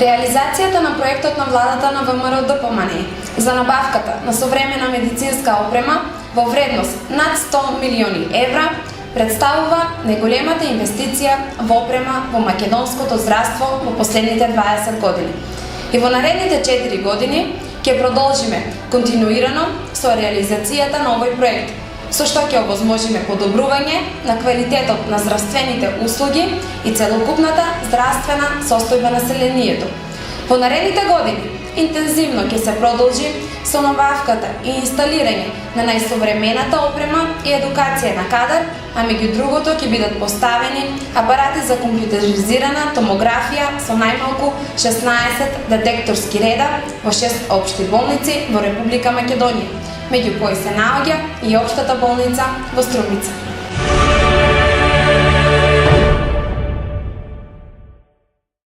Реализацијата на проектот на владата на ВМРО ДПМН за набавката на современа медицинска опрема во вредност над 100 милиони евра представува најголемата инвестиција во опрема во македонското здравство во последните 20 години. И во наредните 4 години ќе продолжиме континуирано со реализацијата на овој проект, со што ќе овозможиме подобрување на квалитетот на здравствените услуги и целокупната здравствена состојба на населението. Во наредните години интензивно ќе се продолжи со набавката и инсталирање на најсовремената опрема и едукација на кадар, а меѓу другото ќе бидат поставени апарати за компјутеризирана томографија со најмалку 16 детекторски реда во 6 општи болници во Република Македонија, меѓу кои се наоѓа и општата болница во Струмица.